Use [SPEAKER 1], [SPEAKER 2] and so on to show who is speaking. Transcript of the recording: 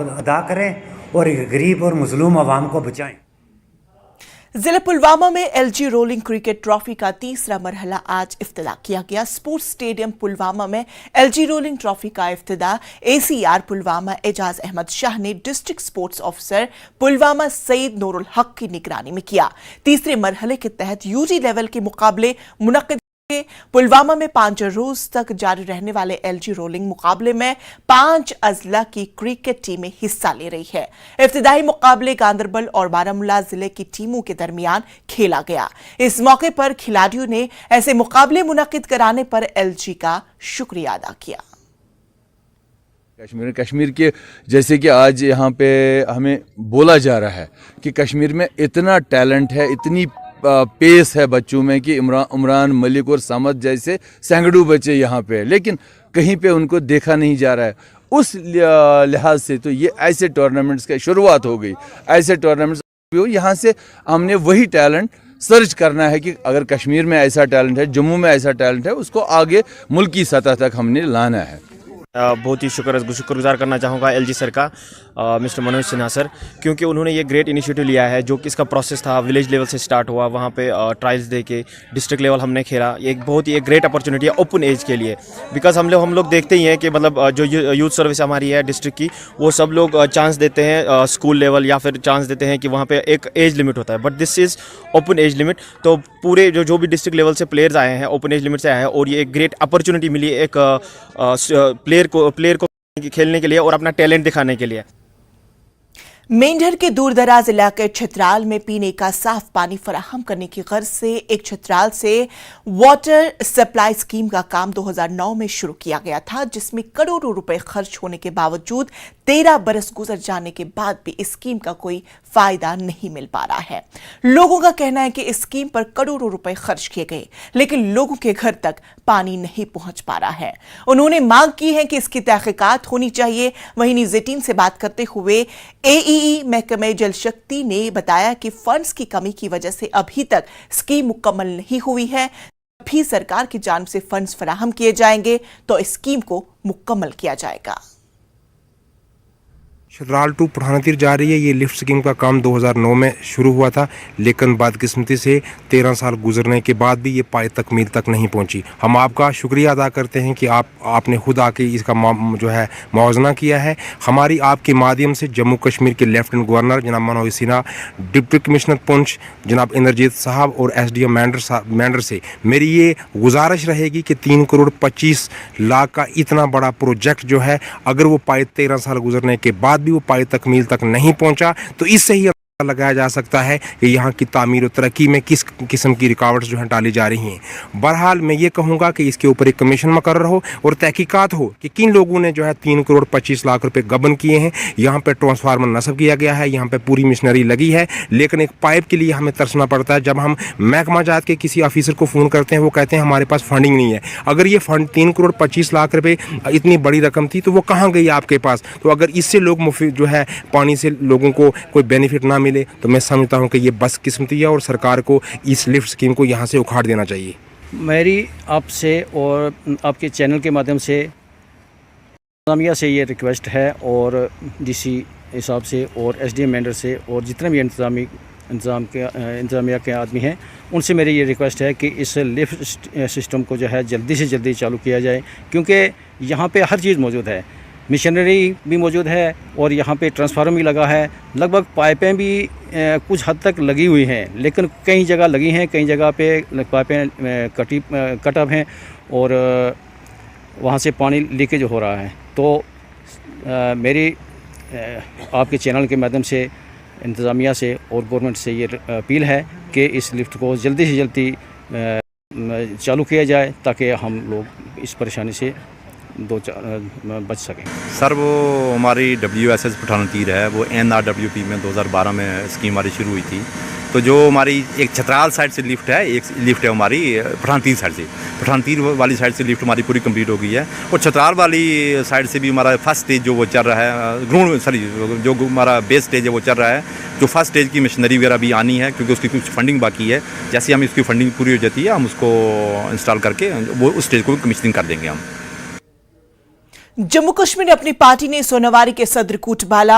[SPEAKER 1] अदा करें और गरीब और मजलूम आवाम को बचाएं।
[SPEAKER 2] जिला पुलवामा में एलजी रोलिंग क्रिकेट ट्रॉफी का तीसरा मरहला आज इफ्तिताह किया गया। स्पोर्ट्स स्टेडियम पुलवामा में एलजी रोलिंग ट्रॉफी का इफ्तिताह एसीआर पुलवामा एजाज अहमद शाह ने district sports officer Pulwama Saeed Noorul Haq की निगरानी में किया। तीसरे मरहले के तहत यूजी लेवल के मुकाबले मुनक्किद पुलवामा में 5 रोज तक जारी रहने वाले एलजी रोलिंग मुकाबले में 5 अजला की क्रिकेट टीमें हिस्सा ले रही है। इब्तिदाई मुकाबले गांदरबल और बारामूला जिले की टीमों के दरमियान खेला गया। इस मौके पर खिलाड़ियों ने ऐसे मुकाबले मुनक्किद कराने पर एलजी का शुक्रिया अदा किया।
[SPEAKER 3] कश्मीर के जैसे कि आज यहाँ पे हमें बोला जा रहा है कि कश्मीर में इतना टैलेंट है, इतनी पेस है बच्चों में कि उमरान मलिक और समद जैसे सैकड़ों बच्चे यहाँ पे, लेकिन कहीं पे उनको देखा नहीं जा रहा है। उस लिहाज से तो ये ऐसे टूर्नामेंट्स की शुरुआत हो गई, ऐसे टूर्नामेंट्स यहाँ से हमने वही टैलेंट सर्च करना है कि अगर कश्मीर में ऐसा टैलेंट है, जम्मू में ऐसा टैलेंट है, उसको आगे मुल्की सतह तक हमने लाना है।
[SPEAKER 4] बहुत ही शुक्रगुजार करना चाहूँगा एलजी सर का, मिस्टर मनोज सिन्हा सर, क्योंकि उन्होंने ये ग्रेट इनिशिएटिव लिया है। जो कि इसका प्रोसेस था विलेज लेवल से स्टार्ट हुआ, वहाँ पे ट्रायल्स दे के डिस्ट्रिक्ट लेवल हमने खेला। ये एक बहुत ही एक ग्रेट अपॉर्चुनिटी है ओपन एज के लिए, बिकॉज हम लोग देखते ही हैं कि मतलब जो यूथ सर्विस हमारी है डिस्ट्रिक्ट की, वो सब लोग चांस देते हैं स्कूल लेवल या फिर चांस देते हैं कि वहाँ पे एक एज लिमिट होता है, but this is open age limit. तो पूरे जो भी डिस्ट्रिक्ट लेवल से प्लेयर्स आए हैं ओपन एज लिमिट से आए हैं, और ये एक ग्रेट अपॉर्चुनिटी मिली एक प्लेयर को खेलने के लिए और अपना टैलेंट दिखाने के लिए।
[SPEAKER 2] मेंढर के दूरदराज इलाके छतराल में पीने का साफ पानी फराहम करने की गर्ज से एक छतराल से वाटर सप्लाई स्कीम का काम 2009 में शुरू किया गया था, जिसमें करोड़ों रुपए खर्च होने के बावजूद 13 बरस गुजर जाने के बाद भी इस स्कीम का कोई फायदा नहीं मिल पा रहा है। लोगों का कहना है कि इस स्कीम पर करोड़ों रुपए खर्च किए गए, लेकिन लोगों के घर तक पानी नहीं पहुंच पा रहा है। उन्होंने मांग की है कि इसकी तहकीकात होनी चाहिए। वहीं न्यूज़ 18 से बात करते हुए एईई महकमे जल शक्ति ने बताया कि फंड्स की कमी की वजह से अभी तक स्कीम मुकम्मल नहीं हुई है। जब भी सरकार की जानिब से फंड्स फराहम किए जाएंगे तो इस स्कीम को मुकम्मल किया जाएगा।
[SPEAKER 5] छतराल टू पठानतीर जा रही है। ये लिफ्ट स्कीम का काम 2009 में शुरू हुआ था, लेकिन बदकिस्मती से 13 साल गुजरने के बाद भी ये पाए तकमील तक नहीं पहुंची। हम आपका शुक्रिया अदा करते हैं कि आपने खुद आके इसका जो है मुआवजा किया है। हमारी आपके माध्यम से जम्मू कश्मीर के लेफ्टिनेंट गवर्नर जनाब मनोज सिन्हा, डिप्टी कमिश्नर पुंछ जनाब इंद्रजीत साहब और एसडीएम मैंडर से मेरी ये गुजारिश रहेगी कि 3 करोड़ 25 लाख का इतना बड़ा प्रोजेक्ट जो है, अगर वो पाए 13 साल गुजरने के बाद भी वो पाए तकमील तक नहीं पहुंचा, तो इससे ही लगाया जा सकता है कि यहाँ की तामीर और तरक्की में किस किस्म की रुकावट्स जो हैं डाली जा रही हैं। बहरहाल मैं ये कहूँगा कि इसके ऊपर एक कमीशन मुकर्रर हो और तहकीकात हो कि किन लोगों ने जो है 3 करोड़ 25 लाख रुपए गबन किए हैं। यहाँ पे ट्रांसफार्मर नस्ब किया गया है, यहाँ पे पूरी मशीनरी लगी है, लेकिन एक पाइप के लिए हमें तरसना पड़ता है। जब हम महकमा जात के किसी ऑफिसर को फ़ोन करते हैं, वो कहते हैं हमारे पास फंडिंग नहीं है। अगर ये फंड 3 करोड़ 25 लाख रुपये इतनी बड़ी रकम थी तो वो कहाँ गई आपके पास? तो अगर इससे लोग मुफ्त जो है पानी से लोगों को कोई बेनिफिट ना मिले तो मैं समझता हूं कि ये बदकिस्मती है और सरकार को इस लिफ्ट स्कीम को यहां से उखाड़ देना चाहिए।
[SPEAKER 6] मेरी आपसे और आपके चैनल के माध्यम से इंतज़ामिया से ये रिक्वेस्ट है, और डीसी हिसाब से और एसडीएम मेंडर से और जितने भी इंतज़ामिया के आदमी हैं, उनसे मेरी ये रिक्वेस्ट है कि इस लिफ्ट सिस्टम को जो है जल्दी से जल्दी चालू किया जाए, क्योंकि यहाँ पे हर चीज़ मौजूद है, मशीनरी भी मौजूद है और यहाँ पे ट्रांसफार्मर भी लगा है। लगभग पाइपें भी कुछ हद तक लगी हुई हैं, लेकिन कई जगह लगी हैं, कई जगह पे पाइपें कट ऑफ हैं और वहाँ से पानी लीकेज हो रहा है। तो मेरी आपके चैनल के माध्यम से इंतज़ामिया से और गवर्नमेंट से ये अपील है कि इस लिफ्ट को जल्दी से जल्दी चालू किया जाए, ताकि हम लोग इस परेशानी से बच सकें।
[SPEAKER 7] सर वो हमारी WSS पठानतीर है, वो NRWP में 2012 में स्कीम हमारी शुरू हुई थी। तो जो हमारी एक छतराल साइड से लिफ्ट है, एक लिफ्ट है हमारी पठानतीर साइड से, पठानतीर वाली साइड से लिफ्ट हमारी पूरी कंप्लीट हो गई है। और छतराल वाली साइड से भी हमारा फर्स्ट स्टेज जो वो चल रहा है, जो हमारा बेस स्टेज है वो चल रहा है। जो फर्स्ट स्टेज की मशीनरी वगैरह भी आनी है, क्योंकि उसकी कुछ फंडिंग बाकी है। जैसे हम इसकी फंडिंग पूरी हो जाती है, हम उसको इंस्टॉल करके वो उस स्टेज को कमीशनिंग कर देंगे हम।
[SPEAKER 2] जम्मू कश्मीर में अपनी पार्टी ने सोनावारी के सदर कोटबाला